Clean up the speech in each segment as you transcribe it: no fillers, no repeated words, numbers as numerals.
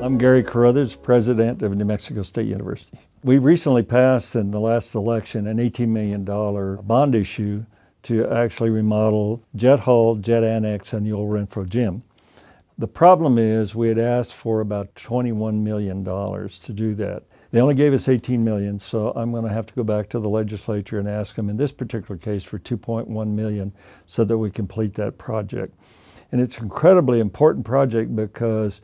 I'm Gary Carruthers, president of New Mexico State University. We recently passed in the last election an $18 million bond issue to actually remodel Jet Hall, Jet Annex, and the old Renfro Gym. The problem is we had asked for about $21 million to do that. They only gave us $18 million, so I'm going to have to go back to the legislature and ask them in this particular case for $2.1 million so that we complete that project. And it's an incredibly important project because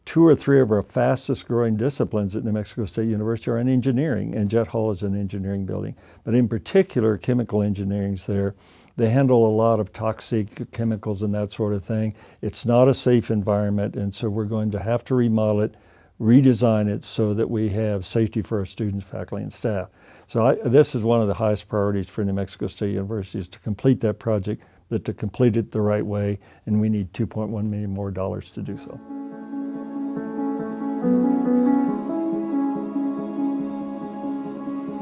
2 or 3 of our fastest growing disciplines at New Mexico State University are in engineering, and Jet Hall is an engineering building. But in particular, chemical engineering's there. They handle a lot of toxic chemicals and that sort of thing. It's not a safe environment, and so we're going to have to remodel it, redesign it so that we have safety for our students, faculty, and staff. So this is one of the highest priorities for New Mexico State University, is to complete that project, but to complete it the right way, and we need $2.1 million more to do so.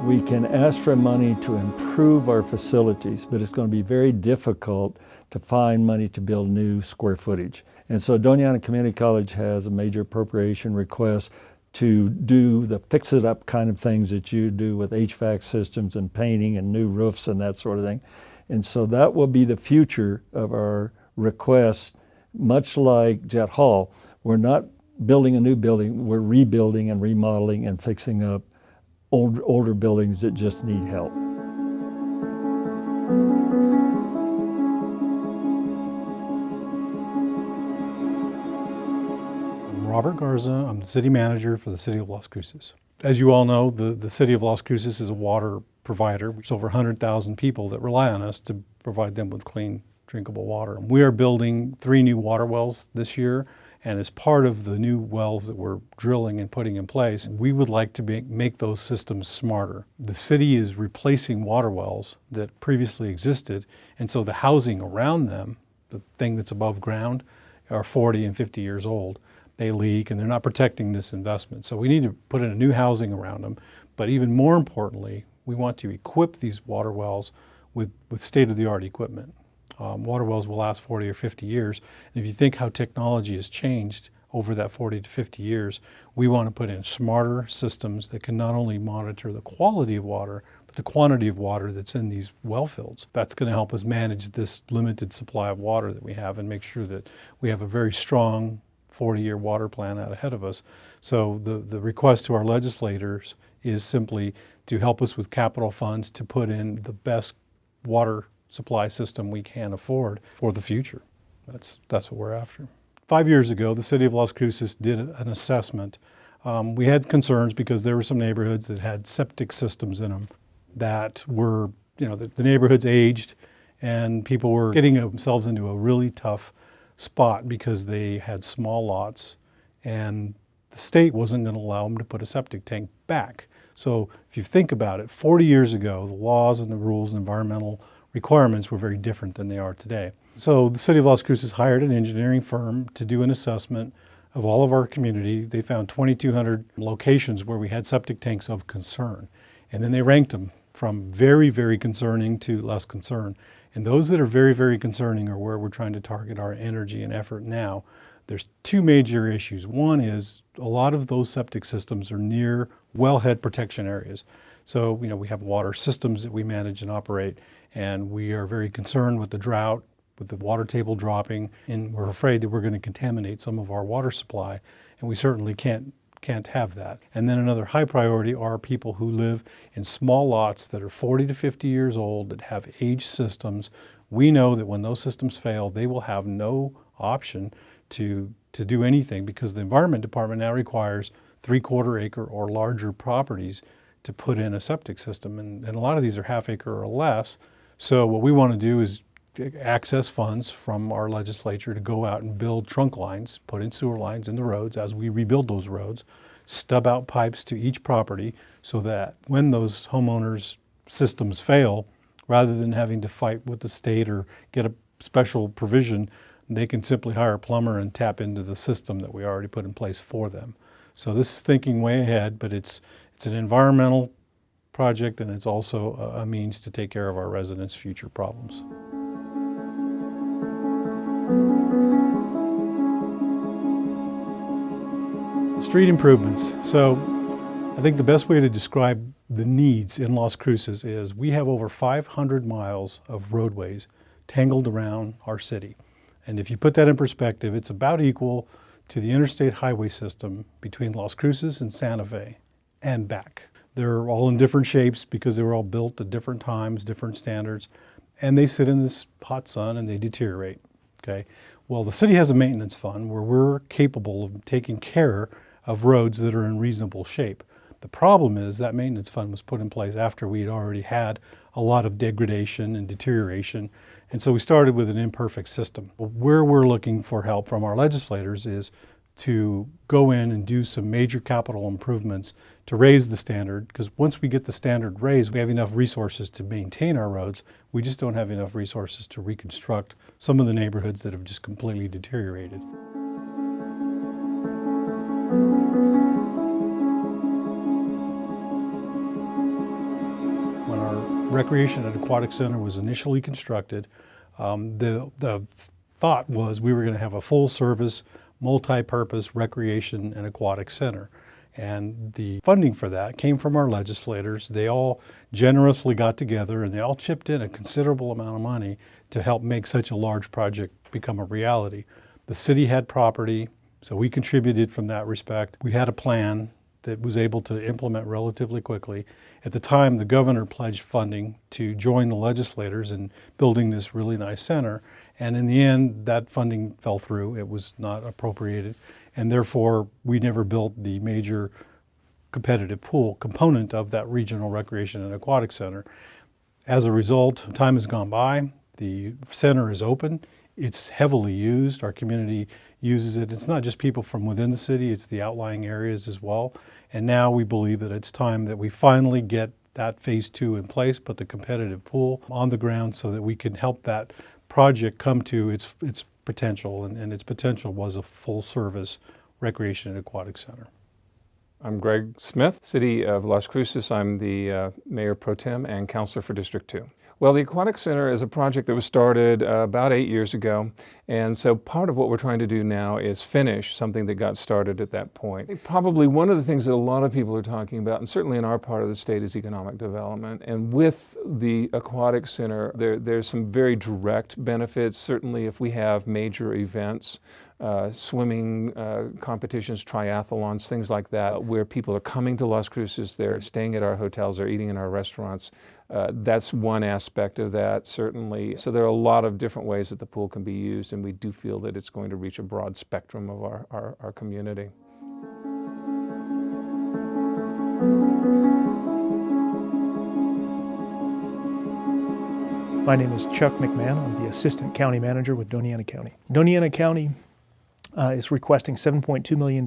We can ask for money to improve our facilities, but it's going to be very difficult to find money to build new square footage. And so Doña Ana Community College has a major appropriation request to do the fix-it-up kind of things that you do with HVAC systems and painting and new roofs and that sort of thing. And so that will be the future of our request, much like Jet Hall. We're not building a new building, we're rebuilding and remodeling and fixing up older buildings that just need help. I'm Robert Garza. I'm the city manager for the city of Las Cruces. As you all know, the city of Las Cruces is a water provider. There's over 100,000 people that rely on us to provide them with clean, drinkable water. We are building 3 new water wells this year. And as part of the new wells that we're drilling and putting in place, we would like to make those systems smarter. The city is replacing water wells that previously existed, and so the housing around them, the thing that's above ground, are 40 and 50 years old. They leak and they're not protecting this investment. So we need to put in a new housing around them. But even more importantly, we want to equip these water wells with state-of-the-art equipment. Water wells will last 40 or 50 years. And if you think how technology has changed over that 40 to 50 years, we want to put in smarter systems that can not only monitor the quality of water, but the quantity of water that's in these well fields. That's going to help us manage this limited supply of water that we have and make sure that we have a very strong 40-year water plan out ahead of us. So the request to our legislators is simply to help us with capital funds to put in the best water supply system we can afford for the future. That's what we're after. 5 years ago, the city of Las Cruces did an assessment. We had concerns because there were some neighborhoods that had septic systems in them that were, the neighborhoods aged and people were getting themselves into a really tough spot because they had small lots and the state wasn't going to allow them to put a septic tank back. So if you think about it, 40 years ago, the laws and the rules and environmental requirements were very different than they are today. So the city of Las Cruces hired an engineering firm to do an assessment of all of our community. They found 2,200 locations where we had septic tanks of concern. And then they ranked them from very, very concerning to less concern. And those that are very, very concerning are where we're trying to target our energy and effort now. There's 2 major issues. One is a lot of those septic systems are near wellhead protection areas. So, we have water systems that we manage and operate, and we are very concerned with the drought, with the water table dropping, and we're afraid that we're going to contaminate some of our water supply, and we certainly can't have that. And then another high priority are people who live in small lots that are 40 to 50 years old, that have aged systems. We know that when those systems fail, they will have no option to do anything because the Environment Department now requires 3/4 acre or larger properties to put in a septic system. And a lot of these are half acre or less. So what we want to do is access funds from our legislature to go out and build trunk lines, put in sewer lines in the roads as we rebuild those roads, stub out pipes to each property so that when those homeowners' systems fail, rather than having to fight with the state or get a special provision, they can simply hire a plumber and tap into the system that we already put in place for them. So this is thinking way ahead, but it's an environmental project, and it's also a means to take care of our residents' future problems. Street improvements. So I think the best way to describe the needs in Las Cruces is we have over 500 miles of roadways tangled around our city. And if you put that in perspective, it's about equal to the interstate highway system between Las Cruces and Santa Fe and back. They're all in different shapes because they were all built at different times, different standards, and they sit in this hot sun and they deteriorate, okay? Well, the city has a maintenance fund where we're capable of taking care of roads that are in reasonable shape. The problem is that maintenance fund was put in place after we had already had a lot of degradation and deterioration, and so we started with an imperfect system. Where we're looking for help from our legislators is to go in and do some major capital improvements to raise the standard, because once we get the standard raised, we have enough resources to maintain our roads. We just don't have enough resources to reconstruct some of the neighborhoods that have just completely deteriorated. When our Recreation and Aquatic Center was initially constructed, the thought was we were going to have a full-service, multi-purpose recreation and aquatic center. And the funding for that came from our legislators. They all generously got together and they all chipped in a considerable amount of money to help make such a large project become a reality. The city had property, so we contributed from that respect. We had a plan that was able to implement relatively quickly. At the time, the governor pledged funding to join the legislators in building this really nice center. And in the end, that funding fell through. It was not appropriated. And therefore, we never built the major competitive pool component of that regional recreation and aquatic center. As a result, time has gone by. The center is open. It's heavily used. Our community uses it. It's not just people from within the city, it's the outlying areas as well. And now we believe that it's time that we finally get that phase 2 in place, put the competitive pool on the ground so that we can help that project come to its potential, and its potential was a full-service recreation and aquatic center. I'm Greg Smith, City of Las Cruces. I'm the Mayor Pro Tem and Councilor for District 2. Well, the Aquatic Center is a project that was started about 8 years ago, and so part of what we're trying to do now is finish something that got started at that point. Probably one of the things that a lot of people are talking about, and certainly in our part of the state, is economic development. And with the Aquatic Center, there's some very direct benefits. Certainly if we have major events, swimming competitions, triathlons, things like that, where people are coming to Las Cruces, they're staying at our hotels, they're eating in our restaurants. That's one aspect of that, certainly. So there are a lot of different ways that the pool can be used, and we do feel that it's going to reach a broad spectrum of our community. My name is Chuck McMahon. I'm the Assistant County Manager with Doña Ana County. Doña Ana County is requesting $7.2 million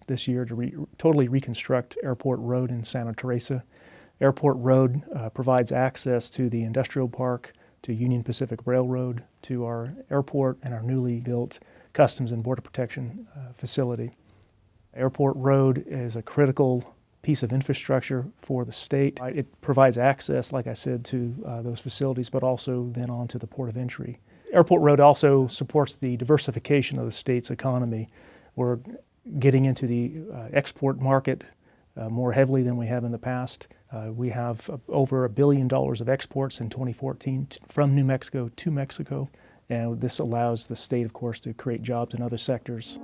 this year to totally reconstruct Airport Road in Santa Teresa. Airport Road provides access to the industrial park, to Union Pacific Railroad, to our airport and our newly built Customs and Border Protection facility. Airport Road is a critical piece of infrastructure for the state. It provides access, like I said, to those facilities, but also then on to the port of entry. Airport Road also supports the diversification of the state's economy. We're getting into the export market more heavily than we have in the past. We have over $1 billion of exports in 2014 from New Mexico to Mexico, and this allows the state, of course, to create jobs in other sectors.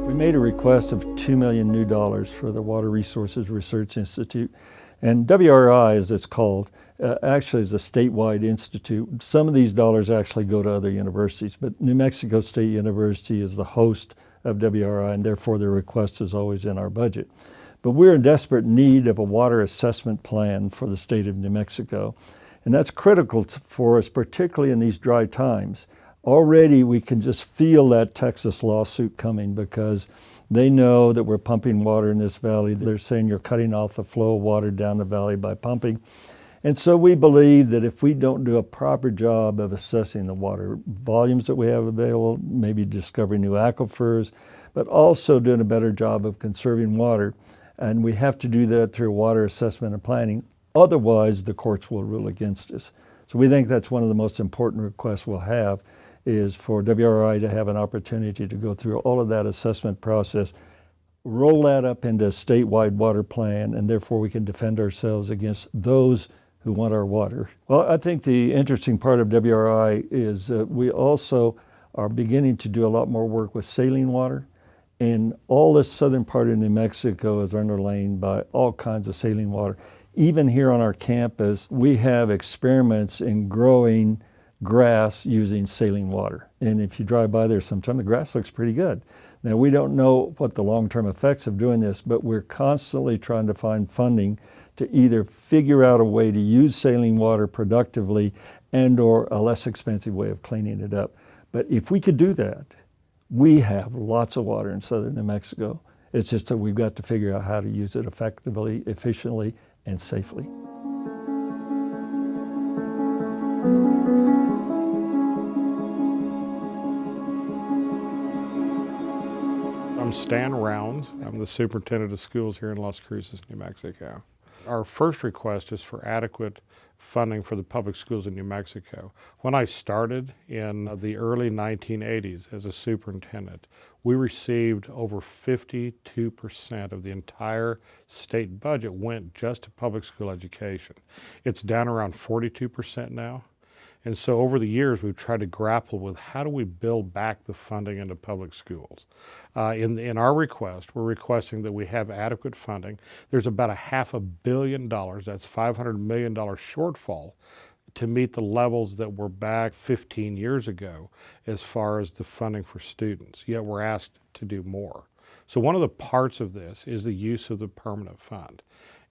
We made a request of $2 million new for the Water Resources Research Institute, And WRI, as it's called, actually is a statewide institute. Some of these dollars actually go to other universities, but New Mexico State University is the host of WRI, and therefore their request is always in our budget. But we're in desperate need of a water assessment plan for the state of New Mexico. And that's critical for us, particularly in these dry times. Already we can just feel that Texas lawsuit coming because they know that we're pumping water in this valley. They're saying you're cutting off the flow of water down the valley by pumping. And so we believe that if we don't do a proper job of assessing the water volumes that we have available, maybe discovering new aquifers, but also doing a better job of conserving water, and we have to do that through water assessment and planning. Otherwise, the courts will rule against us. So we think that's one of the most important requests we'll have, is for WRI to have an opportunity to go through all of that assessment process, roll that up into a statewide water plan, and therefore we can defend ourselves against those who want our water. Well, I think the interesting part of WRI is that we also are beginning to do a lot more work with saline water. And all this southern part of New Mexico is underlain by all kinds of saline water. Even here on our campus, we have experiments in growing grass using saline water. And if you drive by there sometime, the grass looks pretty good. Now, we don't know what the long-term effects of doing this, but we're constantly trying to find funding to either figure out a way to use saline water productively and or a less expensive way of cleaning it up. But if we could do that, we have lots of water in southern New Mexico. It's just that we've got to figure out how to use it effectively, efficiently, and safely. I'm Stan Rounds. I'm the superintendent of schools here in Las Cruces, New Mexico. Our first request is for adequate funding for the public schools in New Mexico. When I started in the early 1980s as a superintendent, we received over 52% of the entire state budget went just to public school education. It's down around 42% now. And so over the years, we've tried to grapple with how do we build back the funding into public schools. In our request, we're requesting that we have adequate funding. There's about $500 million, that's $500 million shortfall to meet the levels that were back 15 years ago as far as the funding for students, yet we're asked to do more. So one of the parts of this is the use of the permanent fund.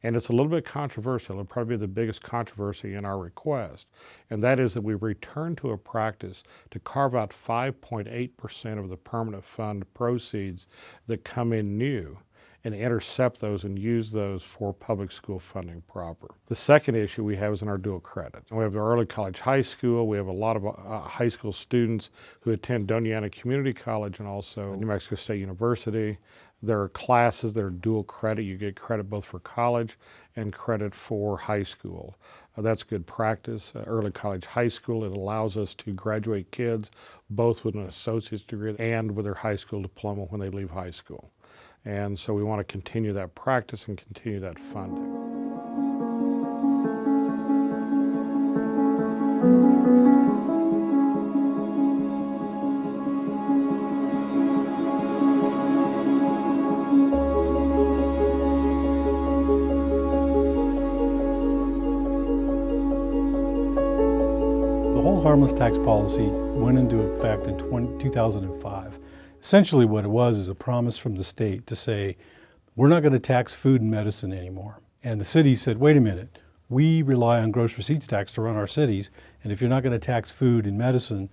And it's a little bit controversial. It'll probably be the biggest controversy in our request. And that is that we return to a practice to carve out 5.8% of the permanent fund proceeds that come in new and intercept those and use those for public school funding proper. The second issue we have is in our dual credit. We have the early college high school. We have a lot of high school students who attend Doñana Community College and also New Mexico State University. There are classes that are dual credit. You get credit both for college and credit for high school. That's good practice. Early college high school, it allows us to graduate kids both with an associate's degree and with their high school diploma when they leave high school. And so we want to continue that practice and continue that funding. The whole harmless tax policy went into effect in 2005. Essentially what it was is a promise from the state to say, we're not going to tax food and medicine anymore. And the city said, wait a minute, we rely on gross receipts tax to run our cities, and if you're not going to tax food and medicine,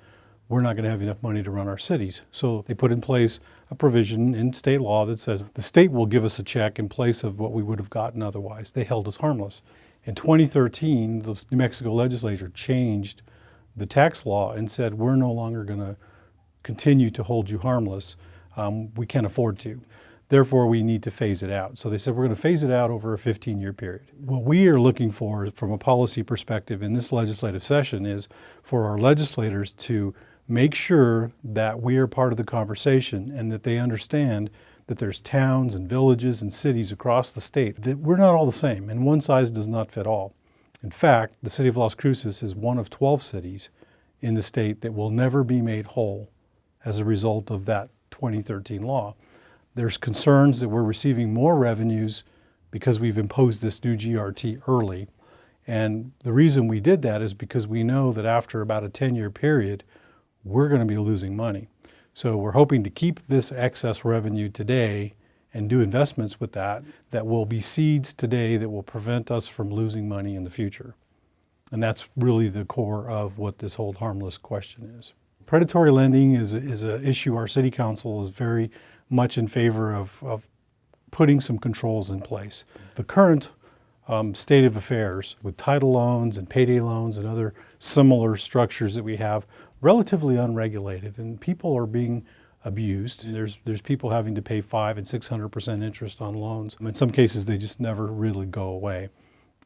we're not going to have enough money to run our cities. So they put in place a provision in state law that says the state will give us a check in place of what we would have gotten otherwise. They held us harmless. In 2013, the New Mexico legislature changed the tax law and said, we're no longer going to continue to hold you harmless. We can't afford to. Therefore, we need to phase it out. So they said, we're going to phase it out over a 15-year period. What we are looking for from a policy perspective in this legislative session is for our legislators to make sure that we are part of the conversation and that they understand that there's towns and villages and cities across the state, that we're not all the same, and one size does not fit all. In fact, the city of Las Cruces is one of 12 cities in the state that will never be made whole as a result of that 2013 law. There's concerns that we're receiving more revenues because we've imposed this new GRT early. And the reason we did that is because we know that after about a 10-year period, we're going to be losing money. So we're hoping to keep this excess revenue today and do investments with that will be seeds today that will prevent us from losing money in the future. And that's really the core of what this hold harmless question is. Predatory lending is an issue our city council is very much in favor of putting some controls in place. The current state of affairs with title loans and payday loans and other similar structures that we have, relatively unregulated, and people are being abused. There's people having to pay 500% and 600% interest on loans. In some cases, they just never really go away.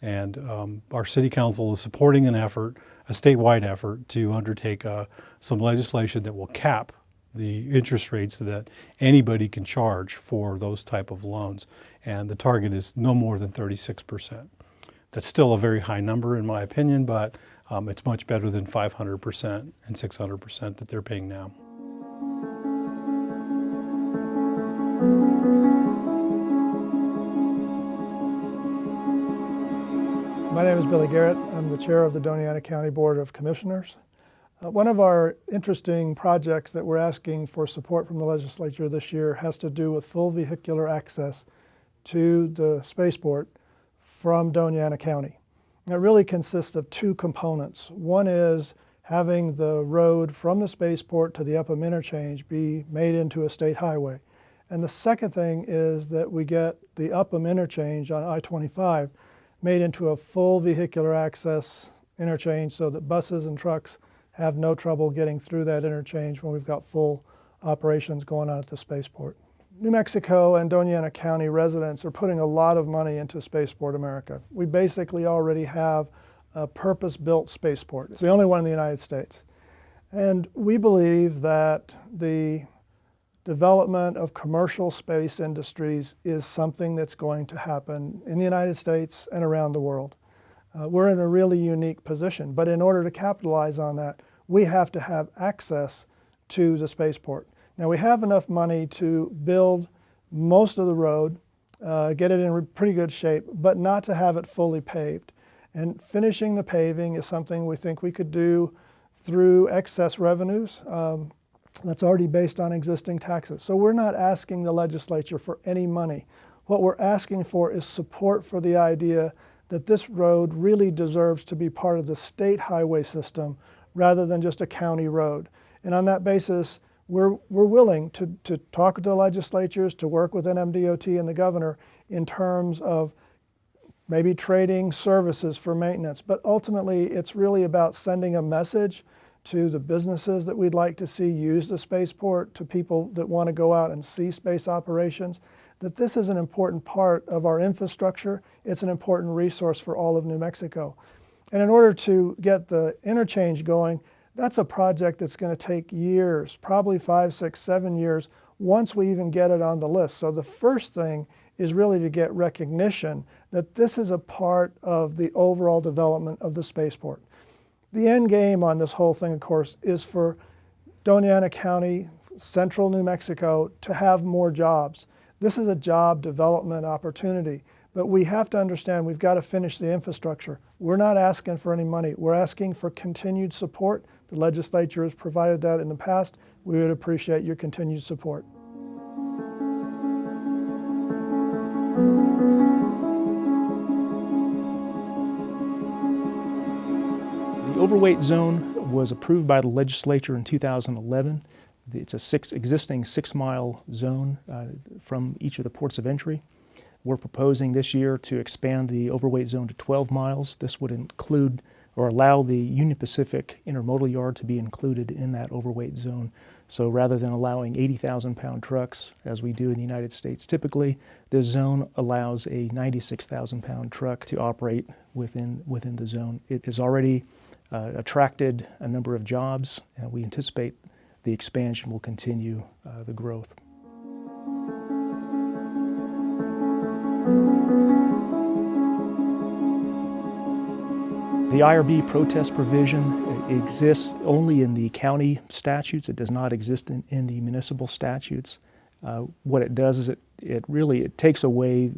And our city council is supporting an effort, a statewide effort, to undertake some legislation that will cap the interest rates that anybody can charge for those type of loans. And the target is no more than 36%. That's still a very high number in my opinion, but it's much better than 500% and 600% that they're paying now. My name is Billy Garrett. I'm the chair of the Doñana County Board of Commissioners. One of our interesting projects that we're asking for support from the legislature this year has to do with full vehicular access to the spaceport from Doñana County. And it really consists of two components. One is having the road from the spaceport to the Upham interchange be made into a state highway. And the second thing is that we get the Upham interchange on I-25 made into a full vehicular access interchange so that buses and trucks have no trouble getting through that interchange when we've got full operations going on at the spaceport. New Mexico and Doñana County residents are putting a lot of money into Spaceport America. We basically already have a purpose-built spaceport. It's the only one in the United States. And we believe that the development of commercial space industries is something that's going to happen in the United States and around the world. We're in a really unique position, but in order to capitalize on that, we have to have access to the spaceport. Now we have enough money to build most of the road, get it in pretty good shape, but not to have it fully paved. And finishing the paving is something we think we could do through excess revenues. That's already based on existing taxes. So we're not asking the legislature for any money. What we're asking for is support for the idea that this road really deserves to be part of the state highway system rather than just a county road. And on that basis, we're willing to talk to the legislatures, to work with NMDOT and the governor in terms of maybe trading services for maintenance. But ultimately, it's really about sending a message to the businesses that we'd like to see use the spaceport, to people that want to go out and see space operations, that this is an important part of our infrastructure. It's an important resource for all of New Mexico. And in order to get the interchange going, that's a project that's going to take years, probably 5, 6, 7 years, once we even get it on the list. So the first thing is really to get recognition that this is a part of the overall development of the spaceport. The end game on this whole thing, of course, is for Doñana County, central New Mexico, to have more jobs. This is a job development opportunity, but we have to understand we've got to finish the infrastructure. We're not asking for any money. We're asking for continued support. The legislature has provided that in the past. We would appreciate your continued support. The overweight zone was approved by the legislature in 2011. It's a existing 6-mile zone from each of the ports of entry. We're proposing this year to expand the overweight zone to 12 miles. This would include or allow the Union Pacific Intermodal Yard to be included in that overweight zone. So rather than allowing 80,000-pound trucks, as we do in the United States typically, this zone allows a 96,000-pound truck to operate within the zone. It has already attracted a number of jobs, and we anticipate the expansion will continue the growth. The IRB protest provision exists only in the county statutes. It does not exist in the municipal statutes. What it does is it takes away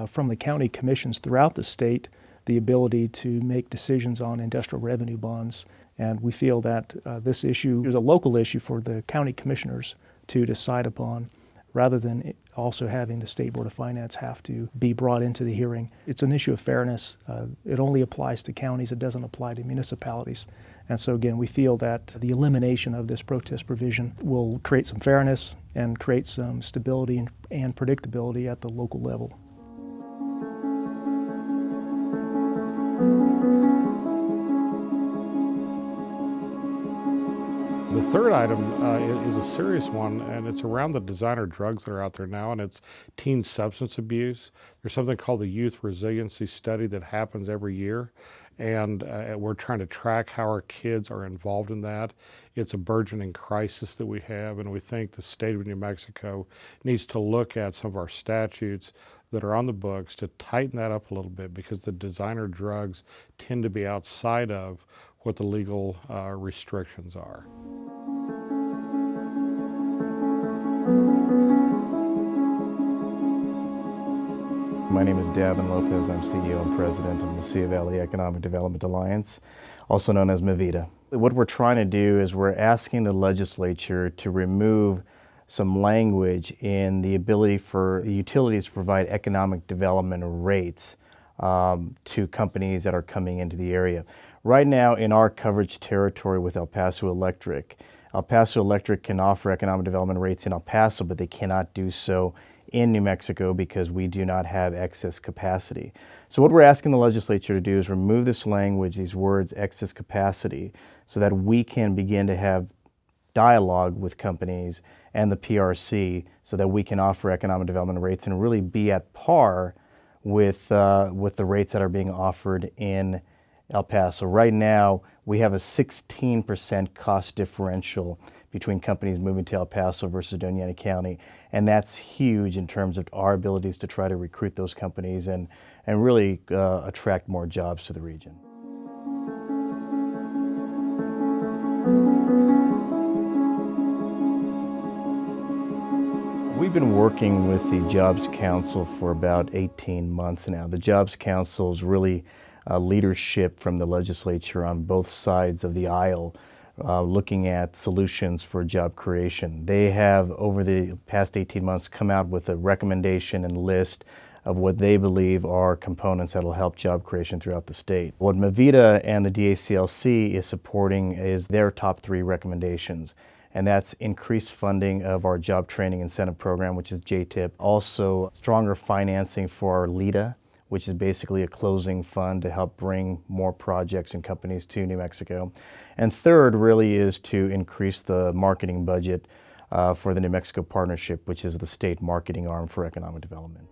from the county commissions throughout the state the ability to make decisions on industrial revenue bonds. And we feel that this issue is a local issue for the county commissioners to decide upon, rather than also having the State Board of Finance have to be brought into the hearing. It's an issue of fairness. It only applies to counties. It doesn't apply to municipalities. And so again, we feel that the elimination of this protest provision will create some fairness and create some stability and predictability at the local level. The third item is a serious one, and it's around the designer drugs that are out there now, and it's teen substance abuse. There's something called the Youth Resiliency Study that happens every year, and we're trying to track how our kids are involved in that. It's a burgeoning crisis that we have, and we think the state of New Mexico needs to look at some of our statutes that are on the books to tighten that up a little bit, because the designer drugs tend to be outside of what the legal restrictions are. My name is Davin Lopez. I'm CEO and President of the Mesilla Valley Economic Development Alliance, also known as MVEDA. What we're trying to do is we're asking the legislature to remove some language in the ability for the utilities to provide economic development rates to companies that are coming into the area. Right now, in our coverage territory with El Paso Electric can offer economic development rates in El Paso, but they cannot do so in New Mexico because we do not have excess capacity. So what we're asking the legislature to do is remove this language, these words, excess capacity, so that we can begin to have dialogue with companies and the PRC so that we can offer economic development rates and really be at par with the rates that are being offered in El Paso. Right now, we have a 16% cost differential between companies moving to El Paso versus Doña Ana County, and that's huge in terms of our abilities to try to recruit those companies and really attract more jobs to the region. We've been working with the Jobs Council for about 18 months now. The Jobs Council is really leadership from the legislature on both sides of the aisle, looking at solutions for job creation. They have, over the past 18 months, come out with a recommendation and list of what they believe are components that will help job creation throughout the state. What MVEDA and the DACLC is supporting is their top 3 recommendations, and that's increased funding of our Job Training Incentive Program, which is JTIP. Also, stronger financing for our LIDA, which is basically a closing fund to help bring more projects and companies to New Mexico. And third really is to increase the marketing budget for the New Mexico Partnership, which is the state marketing arm for economic development.